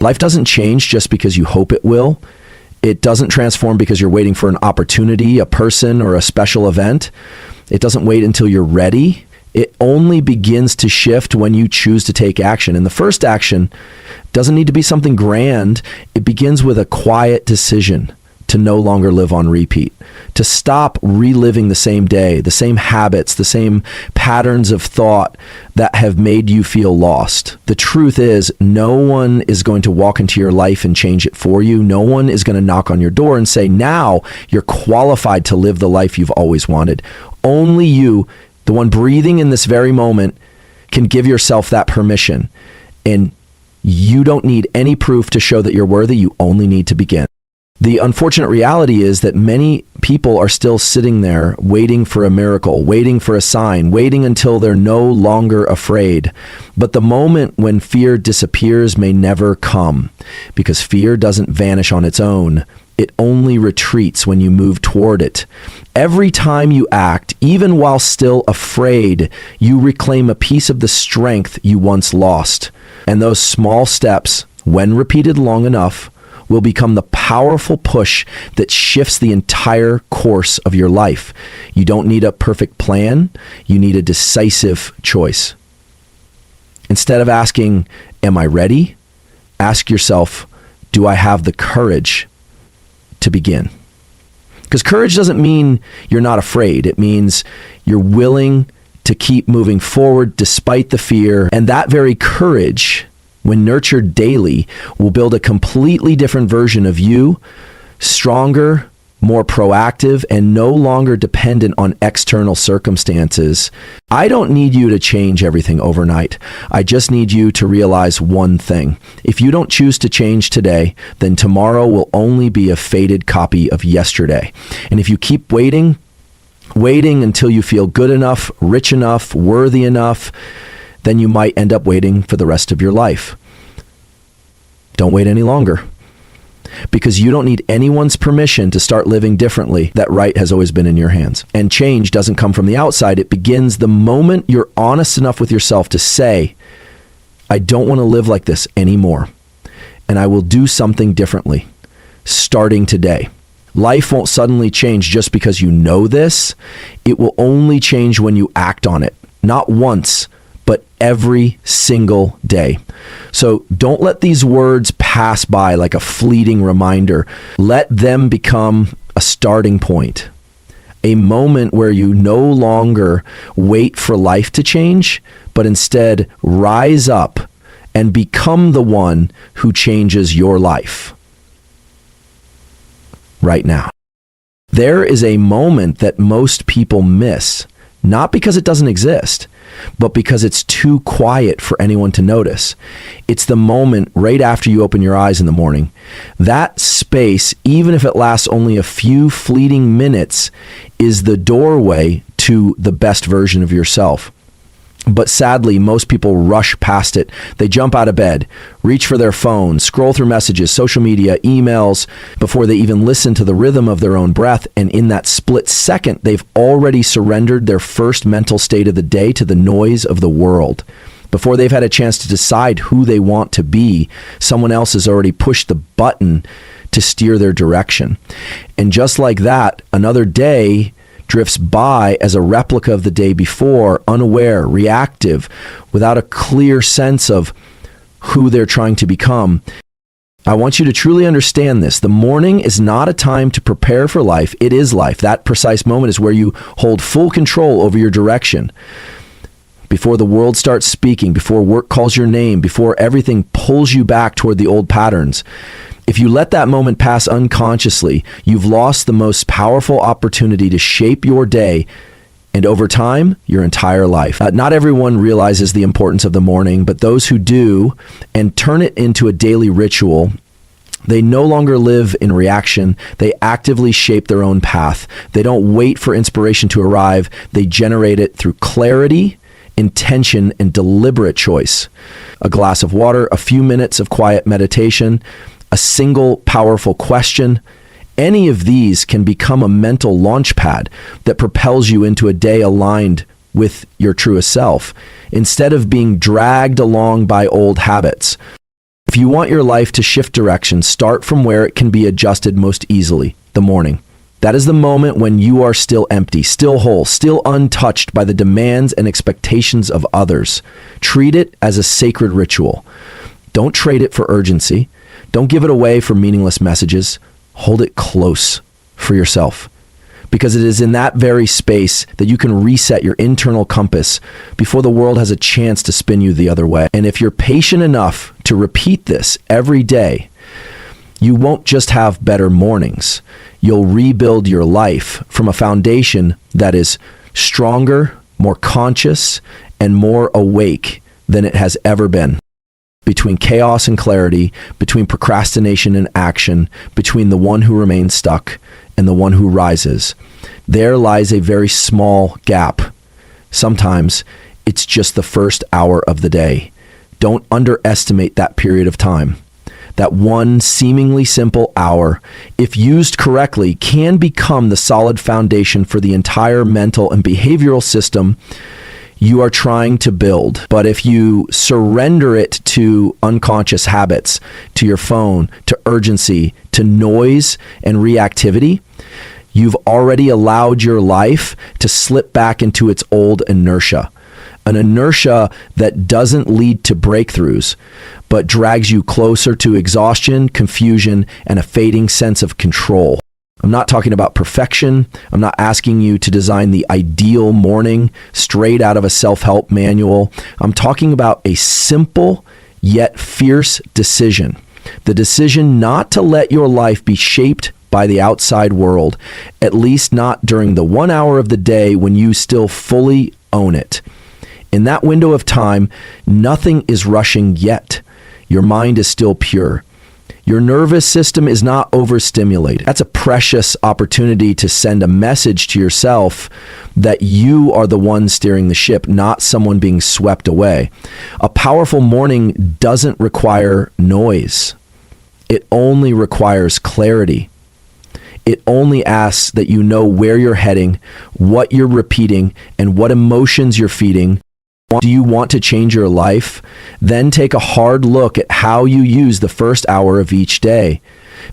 Life doesn't change just because you hope it will. It doesn't transform because you're waiting for an opportunity, a person, or a special event. It doesn't wait until you're ready. It only begins to shift when you choose to take action. And the first action doesn't need to be something grand. It begins with a quiet decision to no longer live on repeat, to stop reliving the same day, the same habits, the same patterns of thought that have made you feel lost. The truth is, no one is going to walk into your life and change it for you. No one is going to knock on your door and say, now you're qualified to live the life you've always wanted. Only you, the one breathing in this very moment, can give yourself that permission. And you don't need any proof to show that you're worthy. You only need to begin. The unfortunate reality is that many people are still sitting there waiting for a miracle, waiting for a sign, waiting until they're no longer afraid. But the moment when fear disappears may never come, because fear doesn't vanish on its own. It only retreats when you move toward it. Every time you act, even while still afraid, you reclaim a piece of the strength you once lost. And those small steps, when repeated long enough, will become the powerful push that shifts the entire course of your life. You don't need a perfect plan. You need a decisive choice. Instead of asking, am I ready? Ask yourself, do I have the courage to begin? Because courage doesn't mean you're not afraid. It means you're willing to keep moving forward despite the fear. And that very courage, when nurtured daily, will build a completely different version of you, stronger, more proactive, and no longer dependent on external circumstances. I don't need you to change everything overnight. I just need you to realize one thing. If you don't choose to change today, then tomorrow will only be a faded copy of yesterday. And if you keep waiting until you feel good enough, rich enough, worthy enough, then you might end up waiting for the rest of your life. Don't wait any longer, because you don't need anyone's permission to start living differently. That right has always been in your hands. And change doesn't come from the outside. It begins the moment you're honest enough with yourself to say, I don't want to live like this anymore, and I will do something differently, starting today. Life won't suddenly change just because you know this. It will only change when you act on it, not once, but every single day. So don't let these words pass by like a fleeting reminder. Let them become a starting point, a moment where you no longer wait for life to change, but instead rise up and become the one who changes your life right now. There is a moment that most people miss, not because it doesn't exist, but because it's too quiet for anyone to notice. It's the moment right after you open your eyes in the morning. That space, even if it lasts only a few fleeting minutes, is the doorway to the best version of yourself. But sadly, most people rush past it. They jump out of bed, reach for their phone, scroll through messages, social media, emails, before they even listen to the rhythm of their own breath. And in that split second, they've already surrendered their first mental state of the day to the noise of the world. Before they've had a chance to decide who they want to be, someone else has already pushed the button to steer their direction. And just like that, another day drifts by as a replica of the day before, unaware, reactive, without a clear sense of who they're trying to become. I want you to truly understand this. The morning is not a time to prepare for life. It is life. That precise moment is where you hold full control over your direction. Before the world starts speaking, before work calls your name, before everything pulls you back toward the old patterns. If you let that moment pass unconsciously, you've lost the most powerful opportunity to shape your day and, over time, your entire life. Not everyone realizes the importance of the morning, but those who do and turn it into a daily ritual, they no longer live in reaction. They actively shape their own path. They don't wait for inspiration to arrive. They generate it through clarity, intention, and deliberate choice. A glass of water, a few minutes of quiet meditation, a single powerful question. Any of these can become a mental launch pad that propels you into a day aligned with your truest self, instead of being dragged along by old habits. If you want your life to shift direction, start from where it can be adjusted most easily, the morning. That is the moment when you are still empty, still whole, still untouched by the demands and expectations of others. Treat it as a sacred ritual. Don't trade it for urgency. Don't give it away for meaningless messages. Hold it close for yourself. Because it is in that very space that you can reset your internal compass before the world has a chance to spin you the other way. And if you're patient enough to repeat this every day, you won't just have better mornings. You'll rebuild your life from a foundation that is stronger, more conscious, and more awake than it has ever been. Between chaos and clarity, between procrastination and action, between the one who remains stuck and the one who rises, there lies a very small gap. Sometimes it's just the first hour of the day. Don't underestimate that period of time. That one seemingly simple hour, if used correctly, can become the solid foundation for the entire mental and behavioral system you are trying to build. But if you surrender it to unconscious habits, to your phone, to urgency, to noise and reactivity, you've already allowed your life to slip back into its old inertia. An inertia that doesn't lead to breakthroughs, but drags you closer to exhaustion, confusion, and a fading sense of control. I'm not talking about perfection. I'm not asking you to design the ideal morning straight out of a self-help manual. I'm talking about a simple yet fierce decision. The decision not to let your life be shaped by the outside world, at least not during the 1 hour of the day when you still fully own it. In that window of time, nothing is rushing yet. Your mind is still pure. Your nervous system is not overstimulated. That's a precious opportunity to send a message to yourself that you are the one steering the ship, not someone being swept away. A powerful morning doesn't require noise. It only requires clarity. It only asks that you know where you're heading, what you're repeating, and what emotions you're feeding. Do you want to change your life? Then take a hard look at how you use the first hour of each day.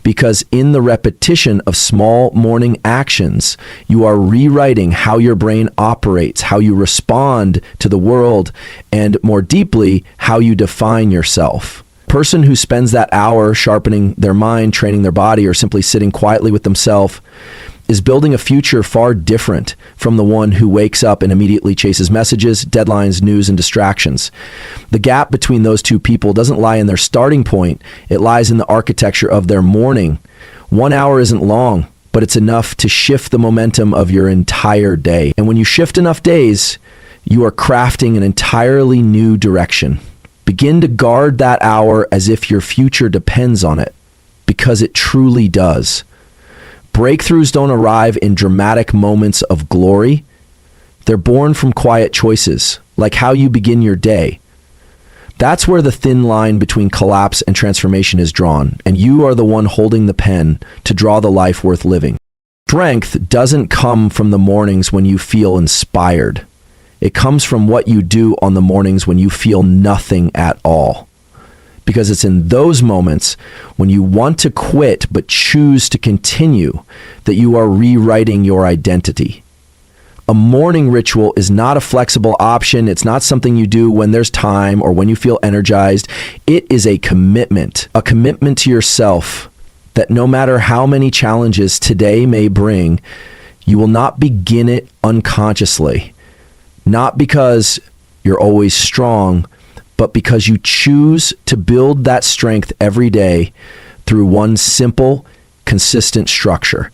Because in the repetition of small morning actions, you are rewriting how your brain operates, how you respond to the world, and more deeply, how you define yourself. Person who spends that hour sharpening their mind, training their body, or simply sitting quietly with themselves is building a future far different from the one who wakes up and immediately chases messages, deadlines, news, and distractions. The gap between those two people doesn't lie in their starting point. It lies in the architecture of their morning. 1 hour isn't long, but it's enough to shift the momentum of your entire day. And when you shift enough days, you are crafting an entirely new direction. Begin to guard that hour as if your future depends on it, because it truly does. Breakthroughs don't arrive in dramatic moments of glory. They're born from quiet choices, like how you begin your day. That's where the thin line between collapse and transformation is drawn, and you are the one holding the pen to draw the life worth living. Strength doesn't come from the mornings when you feel inspired. It comes from what you do on the mornings when you feel nothing at all. Because it's in those moments when you want to quit but choose to continue that you are rewriting your identity. A morning ritual is not a flexible option. It's not something you do when there's time or when you feel energized. It is a commitment to yourself that no matter how many challenges today may bring, you will not begin it unconsciously. Not because you're always strong, but because you choose to build that strength every day through one simple, consistent structure,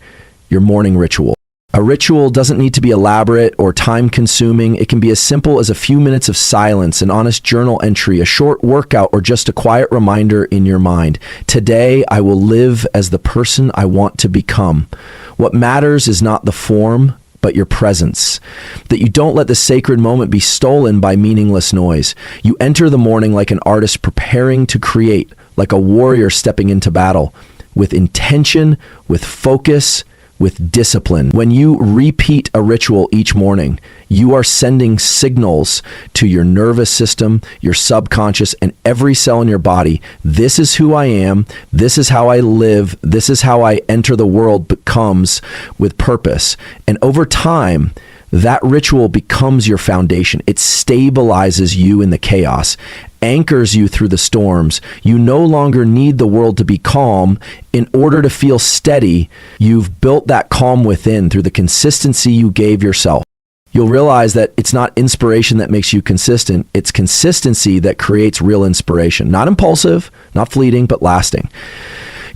your morning ritual. A ritual doesn't need to be elaborate or time-consuming. It can be as simple as a few minutes of silence, an honest journal entry, a short workout, or just a quiet reminder in your mind. Today, I will live as the person I want to become. What matters is not the form, but your presence. That you don't let the sacred moment be stolen by meaningless noise. You enter the morning like an artist preparing to create, like a warrior stepping into battle, with intention, with focus, with discipline. When you repeat a ritual each morning, you are sending signals to your nervous system, your subconscious, and every cell in your body. This is who I am. This is how I live. This is how I enter the world, becomes with purpose. And over time, that ritual becomes your foundation. It stabilizes you in the chaos, anchors you through the storms. You no longer need the world to be calm in order to feel steady. You've built that calm within through the consistency you gave yourself. You'll realize that it's not inspiration that makes you consistent. It's consistency that creates real inspiration. Not impulsive, not fleeting, but lasting.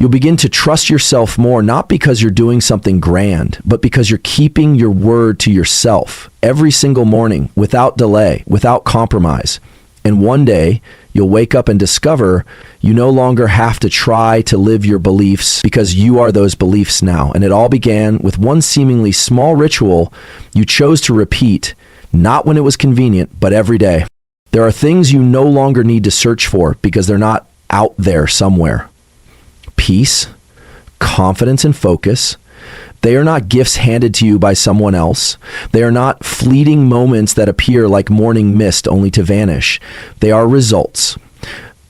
You'll begin to trust yourself more, not because you're doing something grand, but because you're keeping your word to yourself every single morning without delay, without compromise. And one day, you'll wake up and discover you no longer have to try to live your beliefs because you are those beliefs now. And it all began with one seemingly small ritual you chose to repeat, not when it was convenient, but every day. There are things you no longer need to search for because they're not out there somewhere. Peace, confidence, and focus. They are not gifts handed to you by someone else. They are not fleeting moments that appear like morning mist only to vanish. They are results.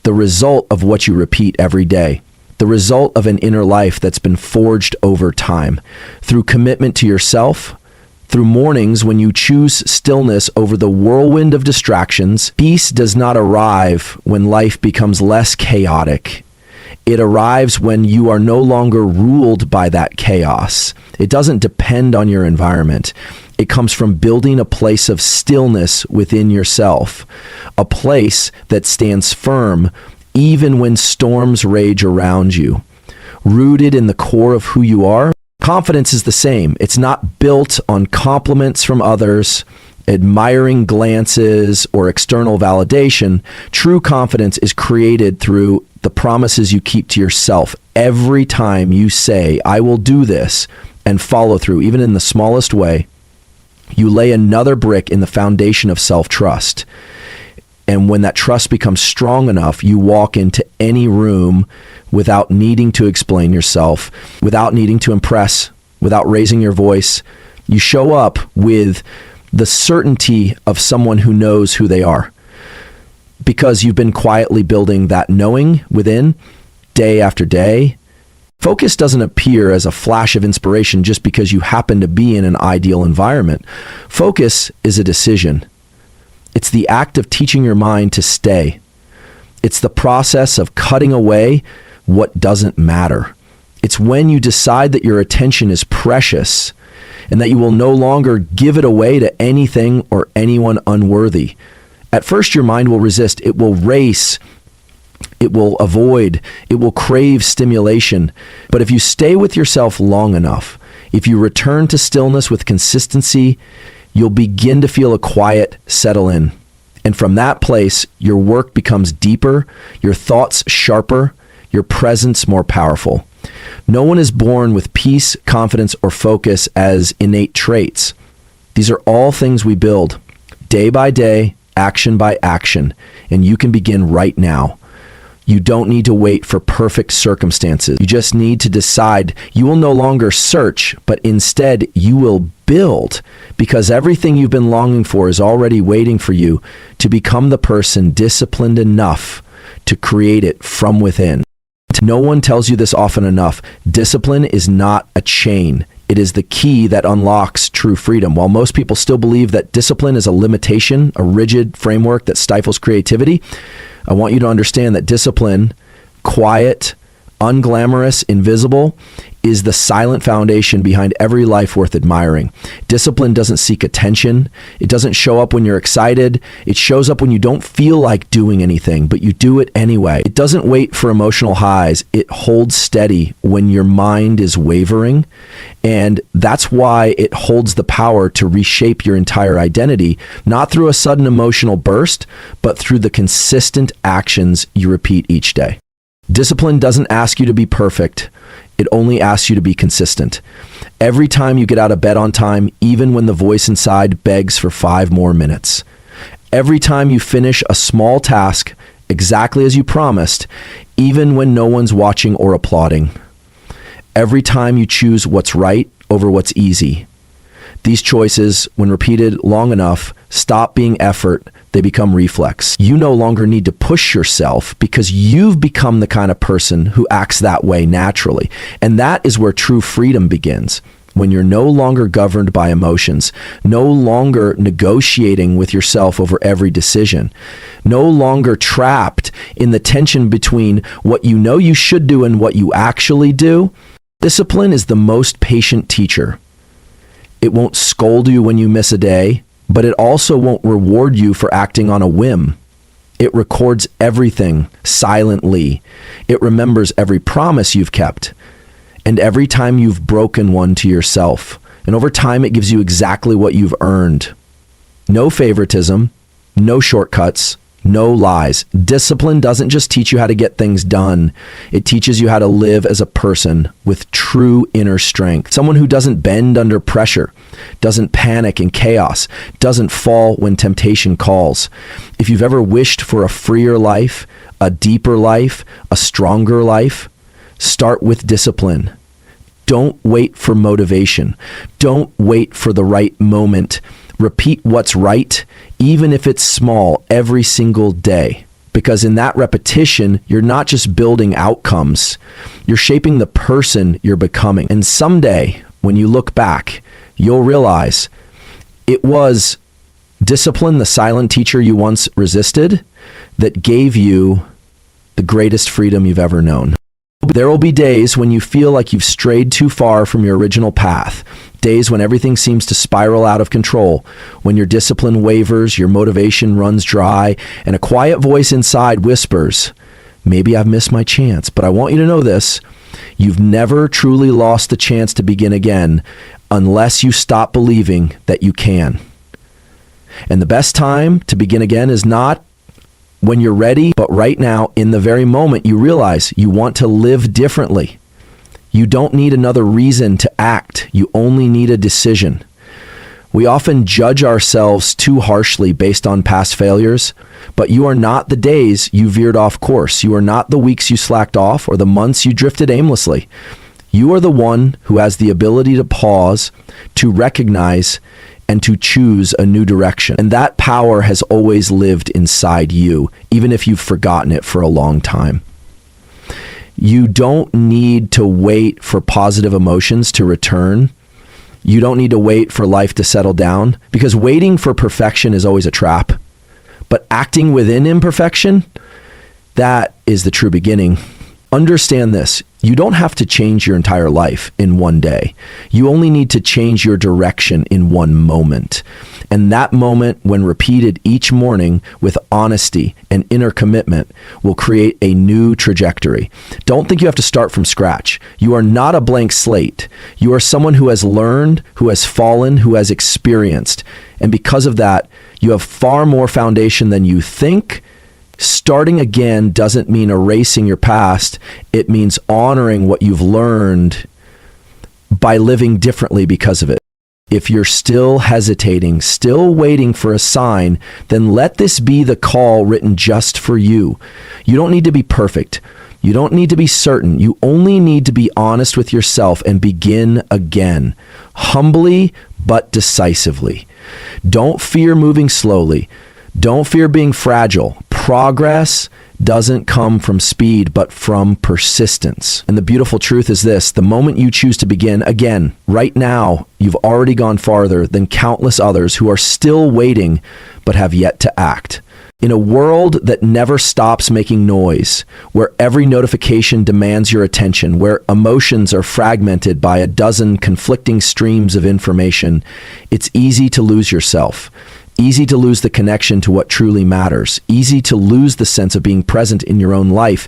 The result of what you repeat every day. The result of an inner life that's been forged over time. Through commitment to yourself, through mornings when you choose stillness over the whirlwind of distractions. Peace does not arrive when life becomes less chaotic. It arrives when you are no longer ruled by that chaos. It doesn't depend on your environment. It comes from building a place of stillness within yourself, a place that stands firm even when storms rage around you. Rooted in the core of who you are, confidence is the same. It's not built on compliments from others, admiring glances, or external validation. True confidence is created through the promises you keep to yourself. Every time you say, I will do this, and follow through, even in the smallest way, you lay another brick in the foundation of self-trust. And when that trust becomes strong enough, you walk into any room without needing to explain yourself, without needing to impress, without raising your voice. You show up with the certainty of someone who knows who they are, because you've been quietly building that knowing within day after day. Focus doesn't appear as a flash of inspiration just because you happen to be in an ideal environment. Focus is a decision. It's the act of teaching your mind to stay. It's the process of cutting away what doesn't matter. It's when you decide that your attention is precious and that you will no longer give it away to anything or anyone unworthy. At first, your mind will resist. It will race. It will avoid. It will crave stimulation. But if you stay with yourself long enough, if you return to stillness with consistency, you'll begin to feel a quiet settle in. And from that place, your work becomes deeper, your thoughts sharper, your presence more powerful. No one is born with peace, confidence, or focus as innate traits. These are all things we build day by day, action by action, and you can begin right now. You don't need to wait for perfect circumstances. You just need to decide. You will no longer search, but instead you will build, because everything you've been longing for is already waiting for you to become the person disciplined enough to create it from within. No one tells you this often enough. Discipline is not a chain. It is the key that unlocks true freedom. While most people still believe that discipline is a limitation, a rigid framework that stifles creativity, I want you to understand that discipline, quiet, unglamorous, invisible, is the silent foundation behind every life worth admiring. Discipline doesn't seek attention. It doesn't show up when you're excited. It shows up when you don't feel like doing anything, but you do it anyway. It doesn't wait for emotional highs. It holds steady when your mind is wavering. And that's why it holds the power to reshape your entire identity, not through a sudden emotional burst, but through the consistent actions you repeat each day. Discipline doesn't ask you to be perfect. It only asks you to be consistent. Every time you get out of bed on time, even when the voice inside begs for 5 more minutes. Every time you finish a small task exactly as you promised, even when no one's watching or applauding. Every time you choose what's right over what's easy. These choices, when repeated long enough, stop being effort. They become reflex. You no longer need to push yourself because you've become the kind of person who acts that way naturally. And that is where true freedom begins. When you're no longer governed by emotions, no longer negotiating with yourself over every decision, no longer trapped in the tension between what you know you should do and what you actually do. Discipline is the most patient teacher. It won't scold you when you miss a day, but it also won't reward you for acting on a whim. It records everything silently. It remembers every promise you've kept and every time you've broken one to yourself. And over time, it gives you exactly what you've earned. No favoritism, no shortcuts, no lies. Discipline doesn't just teach you how to get things done. It teaches you how to live as a person with true inner strength. Someone who doesn't bend under pressure, doesn't panic in chaos, doesn't fall when temptation calls. If you've ever wished for a freer life, a deeper life, a stronger life, start with discipline. Don't wait for motivation. Don't wait for the right moment. Repeat what's right, even if it's small, every single day. Because in that repetition, you're not just building outcomes, you're shaping the person you're becoming. And someday, when you look back, you'll realize it was discipline, the silent teacher you once resisted, that gave you the greatest freedom you've ever known. There will be days when you feel like you've strayed too far from your original path. Days when everything seems to spiral out of control, when your discipline wavers, your motivation runs dry, and a quiet voice inside whispers, maybe I've missed my chance. But I want you to know this, you've never truly lost the chance to begin again unless you stop believing that you can. And the best time to begin again is not when you're ready, but right now, in the very moment you realize you want to live differently. You don't need another reason to act. You only need a decision. We often judge ourselves too harshly based on past failures, but you are not the days you veered off course. You are not the weeks you slacked off or the months you drifted aimlessly. You are the one who has the ability to pause, to recognize, and to choose a new direction. And that power has always lived inside you, even if you've forgotten it for a long time. You don't need to wait for positive emotions to return. You don't need to wait for life to settle down, because waiting for perfection is always a trap. But acting within imperfection, that is the true beginning. Understand this. You don't have to change your entire life in one day. You only need to change your direction in one moment. And that moment, when repeated each morning with honesty and inner commitment, will create a new trajectory. Don't think you have to start from scratch. You are not a blank slate. You are someone who has learned, who has fallen, who has experienced. And because of that, you have far more foundation than you think. Starting again doesn't mean erasing your past. It means honoring what you've learned by living differently because of it. If you're still hesitating, still waiting for a sign, then let this be the call written just for you. You don't need to be perfect. You don't need to be certain. You only need to be honest with yourself and begin again, humbly but decisively. Don't fear moving slowly. Don't fear being fragile. Progress doesn't come from speed, but from persistence. And the beautiful truth is this: the moment you choose to begin again, right now, you've already gone farther than countless others who are still waiting, but have yet to act. In a world that never stops making noise, where every notification demands your attention, where emotions are fragmented by a dozen conflicting streams of information, it's easy to lose yourself. Easy to lose the connection to what truly matters. Easy to lose the sense of being present in your own life.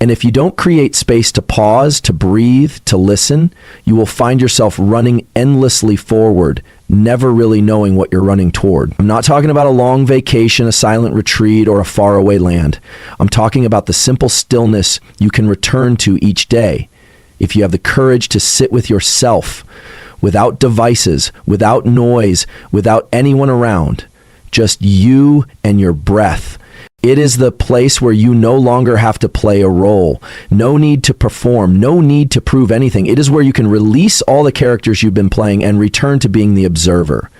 And if you don't create space to pause, to breathe, to listen, you will find yourself running endlessly forward, never really knowing what you're running toward. I'm not talking about a long vacation, a silent retreat, or a faraway land. I'm talking about the simple stillness you can return to each day if you have the courage to sit with yourself, without devices, without noise, without anyone around, just you and your breath. It is the place where you no longer have to play a role, no need to perform, no need to prove anything. It is where you can release all the characters you've been playing and return to being the observer.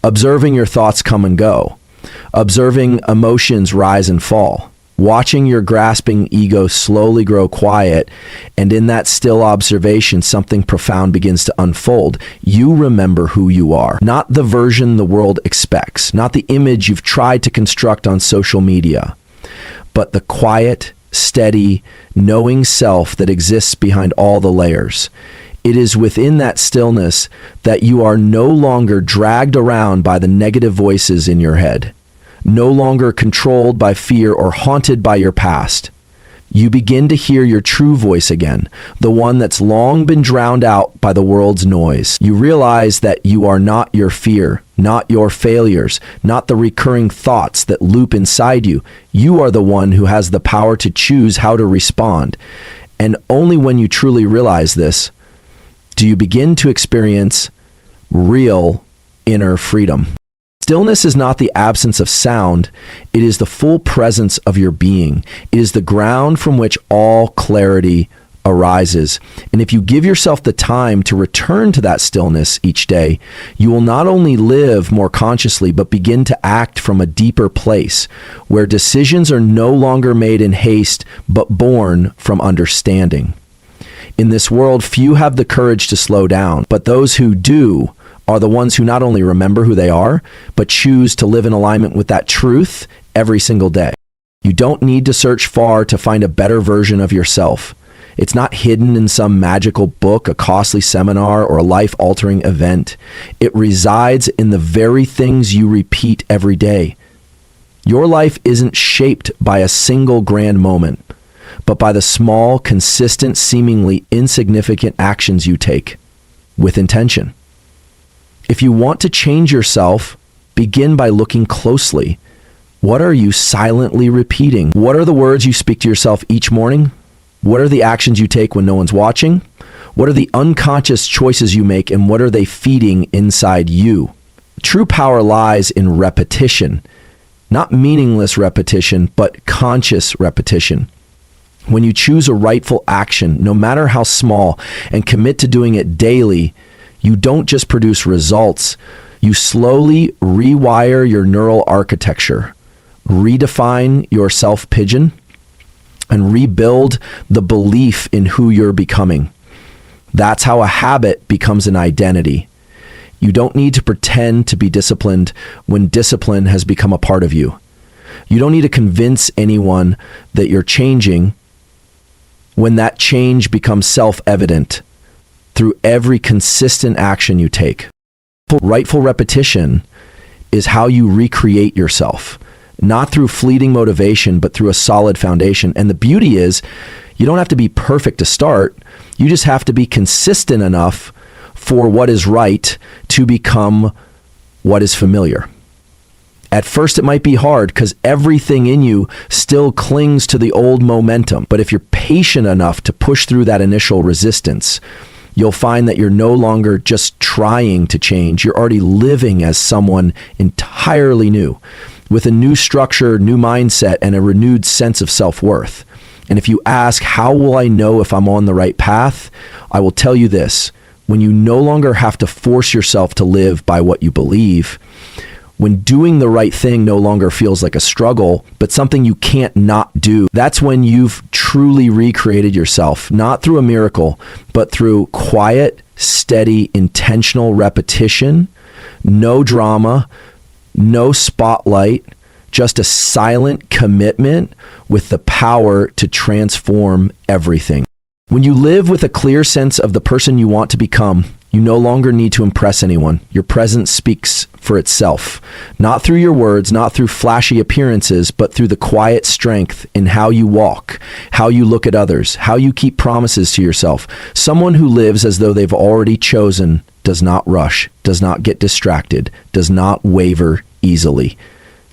Observing your thoughts come and go, observing emotions rise and fall, watching your grasping ego slowly grow quiet, and in that still observation, something profound begins to unfold. You remember who you are, not the version the world expects, not the image you've tried to construct on social media, but the quiet, steady, knowing self that exists behind all the layers. It is within that stillness that you are no longer dragged around by the negative voices in your head, no longer controlled by fear or haunted by your past. You begin to hear your true voice again, the one that's long been drowned out by the world's noise. You realize that you are not your fear, not your failures, not the recurring thoughts that loop inside you. You are the one who has the power to choose how to respond. And only when you truly realize this, do you begin to experience real inner freedom. Stillness is not the absence of sound, it is the full presence of your being. It is the ground from which all clarity arises. And if you give yourself the time to return to that stillness each day, you will not only live more consciously, but begin to act from a deeper place, where decisions are no longer made in haste, but born from understanding. In this world, few have the courage to slow down, but those who do are the ones who not only remember who they are, but choose to live in alignment with that truth every single day. You don't need to search far to find a better version of yourself. It's not hidden in some magical book, a costly seminar, or a life-altering event. It resides in the very things you repeat every day. Your life isn't shaped by a single grand moment, but by the small, consistent, seemingly insignificant actions you take with intention. If you want to change yourself, begin by looking closely. What are you silently repeating? What are the words you speak to yourself each morning? What are the actions you take when no one's watching? What are the unconscious choices you make, and what are they feeding inside you? True power lies in repetition, not meaningless repetition, but conscious repetition. When you choose a rightful action, no matter how small, and commit to doing it daily, you don't just produce results, you slowly rewire your neural architecture, redefine your self-pigeon, and rebuild the belief in who you're becoming. That's how a habit becomes an identity. You don't need to pretend to be disciplined when discipline has become a part of you. You don't need to convince anyone that you're changing when that change becomes self-evident through every consistent action you take. Rightful repetition is how you recreate yourself, not through fleeting motivation, but through a solid foundation. And the beauty is, you don't have to be perfect to start. You just have to be consistent enough for what is right to become what is familiar. At first, it might be hard because everything in you still clings to the old momentum. But if you're patient enough to push through that initial resistance, you'll find that you're no longer just trying to change. You're already living as someone entirely new, with a new structure, new mindset, and a renewed sense of self-worth. And if you ask, how will I know if I'm on the right path? I will tell you this: when you no longer have to force yourself to live by what you believe, when doing the right thing no longer feels like a struggle, but something you can't not do, that's when you've truly recreated yourself, not through a miracle, but through quiet, steady, intentional repetition, no drama, no spotlight, just a silent commitment with the power to transform everything. When you live with a clear sense of the person you want to become, you no longer need to impress anyone. Your presence speaks for itself, not through your words, not through flashy appearances, but through the quiet strength in how you walk, how you look at others, how you keep promises to yourself. Someone who lives as though they've already chosen does not rush, does not get distracted, does not waver easily.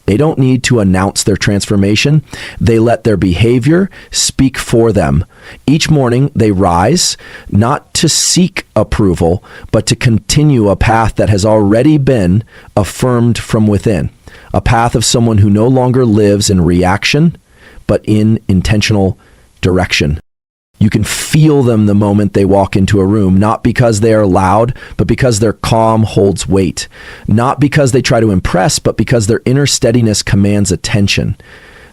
They don't need to announce their transformation. They let their behavior speak for them. Each morning, they rise, not to seek approval, but to continue a path that has already been affirmed from within. A path of someone who no longer lives in reaction, but in intentional direction. You can feel them the moment they walk into a room, not because they are loud, but because their calm holds weight. Not because they try to impress, but because their inner steadiness commands attention.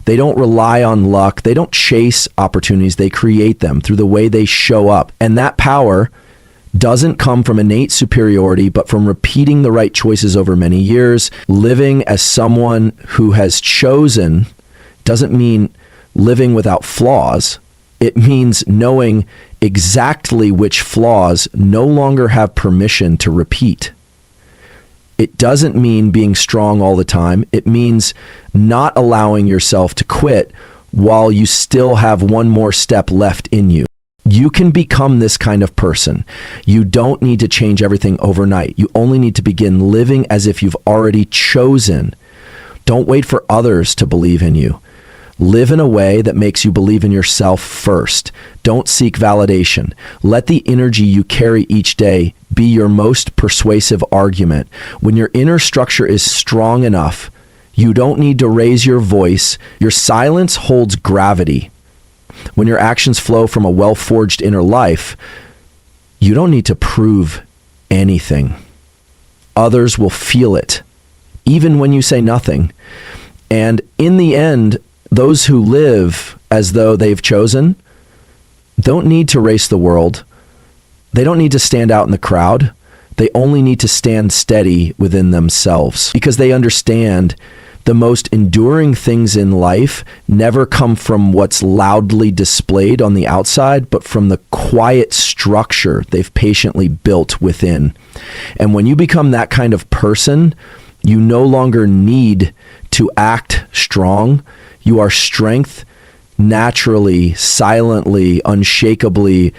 They don't rely on luck. They don't chase opportunities. They create them through the way they show up. And that power doesn't come from innate superiority, but from repeating the right choices over many years. Living as someone who has chosen doesn't mean living without flaws. It means knowing exactly which flaws no longer have permission to repeat. It doesn't mean being strong all the time. It means not allowing yourself to quit while you still have one more step left in you. You can become this kind of person. You don't need to change everything overnight. You only need to begin living as if you've already chosen. Don't wait for others to believe in you. Live in a way that makes you believe in yourself first. Don't seek validation. Let the energy you carry each day be your most persuasive argument. When your inner structure is strong enough, you don't need to raise your voice. Your silence holds gravity. When your actions flow from a well-forged inner life, you don't need to prove anything. Others will feel it, even when you say nothing. And in the end, those who live as though they've chosen don't need to race the world. They don't need to stand out in the crowd. They only need to stand steady within themselves, because they understand the most enduring things in life never come from what's loudly displayed on the outside, but from the quiet structure they've patiently built within. And when you become that kind of person, you no longer need to act strong. You are strength naturally, silently, unshakably